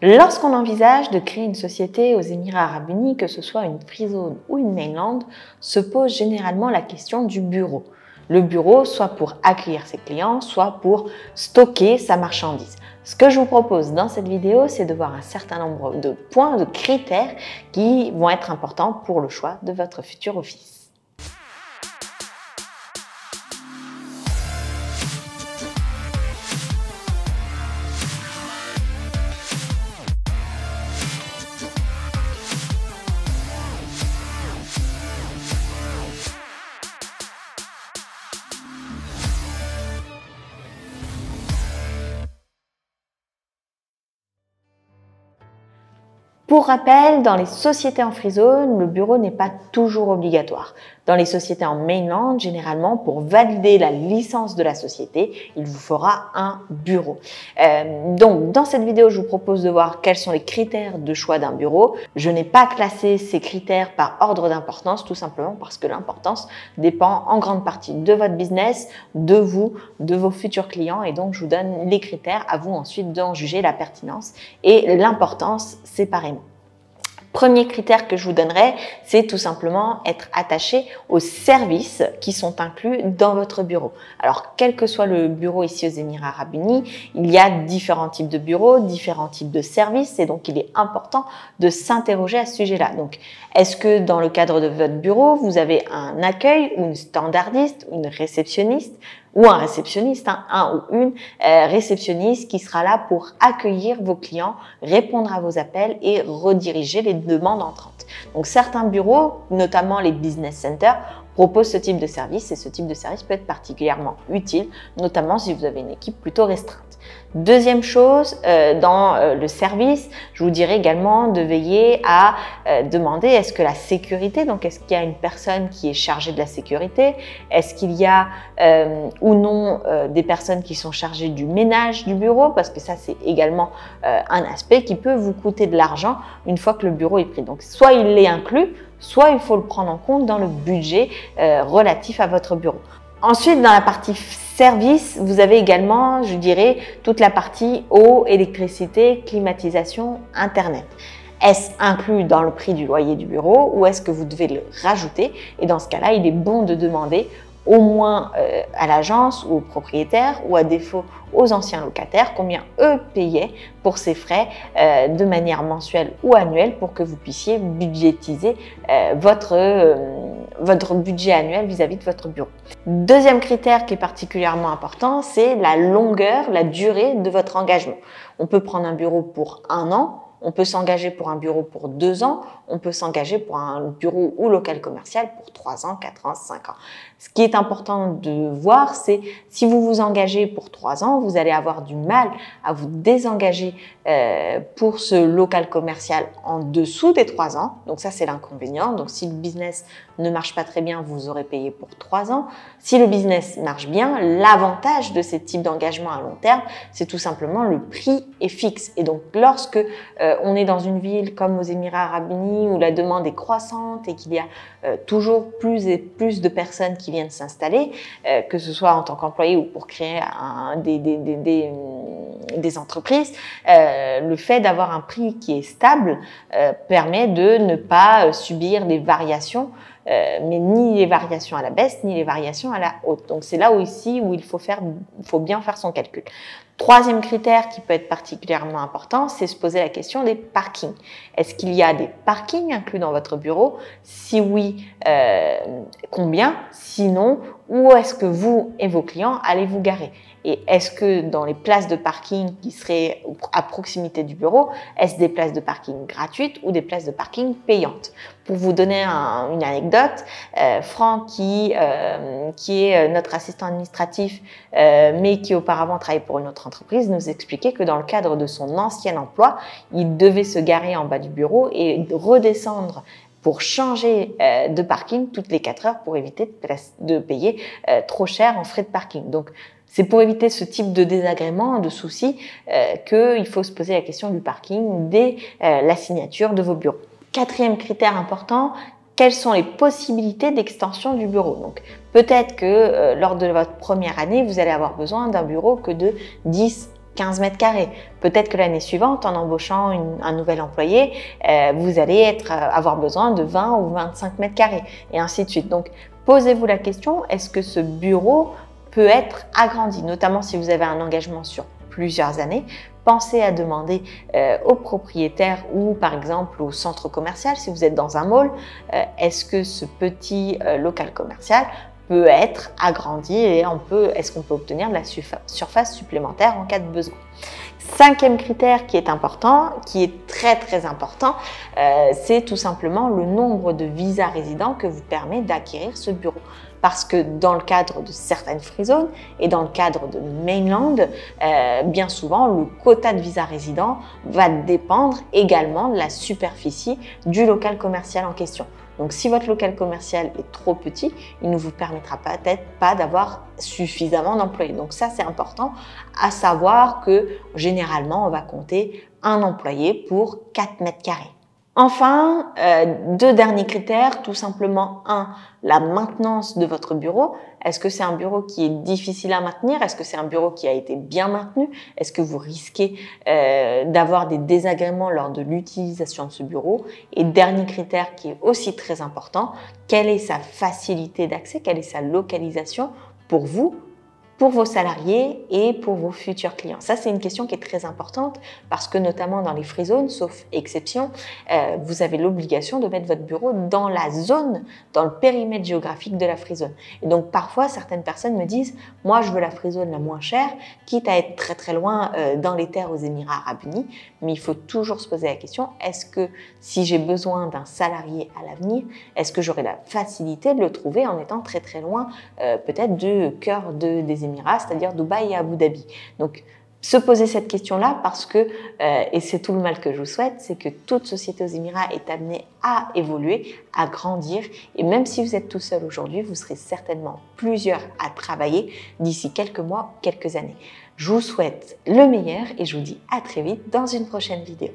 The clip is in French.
Lorsqu'on envisage de créer une société aux Émirats Arabes Unis, que ce soit une free zone ou une mainland, se pose généralement la question du bureau. Le bureau, soit pour accueillir ses clients, soit pour stocker sa marchandise. Ce que je vous propose dans cette vidéo, c'est de voir un certain nombre de points, de critères qui vont être importants pour le choix de votre futur office. Pour rappel, dans les sociétés en free zone, le bureau n'est pas toujours obligatoire. Dans les sociétés en mainland, généralement, pour valider la licence de la société, il vous faudra un bureau. Donc, dans cette vidéo, je vous propose de voir quels sont les critères de choix d'un bureau. Je n'ai pas classé ces critères par ordre d'importance, tout simplement parce que l'importance dépend en grande partie de votre business, de vous, de vos futurs clients. Et donc, je vous donne les critères, à vous ensuite d'en juger la pertinence et l'importance séparément. Premier critère que je vous donnerai, c'est tout simplement être attaché aux services qui sont inclus dans votre bureau. Alors, quel que soit le bureau ici aux Émirats Arabes Unis, il y a différents types de bureaux, différents types de services et donc il est important de s'interroger à ce sujet-là. Donc, est-ce que dans le cadre de votre bureau, vous avez un accueil ou une standardiste, une réceptionniste ou un réceptionniste, un ou une réceptionniste qui sera là pour accueillir vos clients, répondre à vos appels et rediriger les demandes entrantes. Donc certains bureaux, notamment les business centers, proposent ce type de service et ce type de service peut être particulièrement utile, notamment si vous avez une équipe plutôt restreinte. Deuxième chose, dans le service, je vous dirais également de veiller à demander est-ce que la sécurité, donc est-ce qu'il y a une personne qui est chargée de la sécurité, est-ce qu'il y a ou non des personnes qui sont chargées du ménage du bureau, parce que ça c'est également un aspect qui peut vous coûter de l'argent une fois que le bureau est pris. Donc soit il est inclus, soit il faut le prendre en compte dans le budget relatif à votre bureau. Ensuite, dans la partie service, vous avez également, je dirais, toute la partie eau, électricité, climatisation, Internet. Est-ce inclus dans le prix du loyer du bureau ou est-ce que vous devez le rajouter? Et dans ce cas-là, il est bon de demander au moins à l'agence ou au propriétaire ou à défaut aux anciens locataires combien eux payaient pour ces frais de manière mensuelle ou annuelle pour que vous puissiez budgétiser votre budget annuel vis-à-vis de votre bureau. Deuxième critère qui est particulièrement important, c'est la longueur, la durée de votre engagement. On peut prendre un bureau pour 1 an, on peut s'engager pour un bureau pour 2 ans, on peut s'engager pour un bureau ou local commercial pour 3 ans, 4 ans, 5 ans. Ce qui est important de voir, c'est si vous vous engagez pour 3 ans, vous allez avoir du mal à vous désengager pour ce local commercial en dessous des 3 ans. Donc ça, c'est l'inconvénient. Donc si le business ne marche pas très bien, vous aurez payé pour 3 ans. Si le business marche bien, l'avantage de ces types d'engagement à long terme, c'est tout simplement le prix est fixe. Et donc lorsque on est dans une ville comme aux Émirats Arabes Unis où la demande est croissante et qu'il y a toujours plus et plus de personnes qui viennent s'installer, que ce soit en tant qu'employé ou pour créer des entreprises, le fait d'avoir un prix qui est stable permet de ne pas subir des variations, mais ni les variations à la baisse, ni les variations à la haute. Donc c'est là où il faut bien faire son calcul. Troisième critère qui peut être particulièrement important, c'est se poser la question des parkings. Est-ce qu'il y a des parkings inclus dans votre bureau? Si oui, combien? Sinon, où est-ce que vous et vos clients allez vous garer? Et est-ce que dans les places de parking qui seraient à proximité du bureau, est-ce des places de parking gratuites ou des places de parking payantes? Pour vous donner une anecdote, Franck, qui est notre assistant administratif, mais qui auparavant travaillait pour une autre entreprise, nous expliquait que dans le cadre de son ancien emploi, il devait se garer en bas du bureau et redescendre pour changer de parking toutes les 4 heures pour éviter de payer trop cher en frais de parking. Donc, c'est pour éviter ce type de désagrément, de soucis, qu'il faut se poser la question du parking dès la signature de vos bureaux. Quatrième critère important, quelles sont les possibilités d'extension du bureau? Donc, peut-être que lors de votre première année, vous allez avoir besoin d'un bureau que de 10 15 mètres carrés. Peut-être que l'année suivante, en embauchant un nouvel employé, vous allez avoir besoin de 20 ou 25 mètres carrés, et ainsi de suite. Donc, posez-vous la question, est-ce que ce bureau peut être agrandi, notamment si vous avez un engagement sur plusieurs années. Pensez à demander au propriétaire ou par exemple au centre commercial, si vous êtes dans un mall, est-ce que ce petit local commercial peut être agrandi et est-ce qu'on peut obtenir de la surface supplémentaire en cas de besoin. Cinquième critère qui est important, qui est très important, c'est tout simplement le nombre de visas résidents que vous permet d'acquérir ce bureau. Parce que dans le cadre de certaines free zones et dans le cadre de mainland, bien souvent, le quota de visa résident va dépendre également de la superficie du local commercial en question. Donc, si votre local commercial est trop petit, il ne vous permettra peut-être pas d'avoir suffisamment d'employés. Donc, ça, c'est important à savoir que généralement, on va compter un employé pour 4 mètres carrés. Enfin, deux derniers critères, tout simplement la maintenance de votre bureau. Est-ce que c'est un bureau qui est difficile à maintenir? Est-ce que c'est un bureau qui a été bien maintenu? Est-ce que vous risquez d'avoir des désagréments lors de l'utilisation de ce bureau? Et dernier critère qui est aussi très important, quelle est sa facilité d'accès? Quelle est sa localisation pour vous, pour vos salariés et pour vos futurs clients? Ça, c'est une question qui est très importante parce que notamment dans les free zones, sauf exception, vous avez l'obligation de mettre votre bureau dans la zone, dans le périmètre géographique de la free zone. Et donc parfois, certaines personnes me disent « moi, je veux la free zone la moins chère, quitte à être très loin dans les terres aux Émirats Arabes Unis ». Mais il faut toujours se poser la question, est-ce que si j'ai besoin d'un salarié à l'avenir, est-ce que j'aurai la facilité de le trouver en étant très loin peut-être du cœur des Émirats, c'est-à-dire Dubaï et Abu Dhabi. Donc, se poser cette question-là parce que, et c'est tout le mal que je vous souhaite, c'est que toute société aux Émirats est amenée à évoluer, à grandir. Et même si vous êtes tout seul aujourd'hui, vous serez certainement plusieurs à travailler d'ici quelques mois, quelques années. Je vous souhaite le meilleur et je vous dis à très vite dans une prochaine vidéo.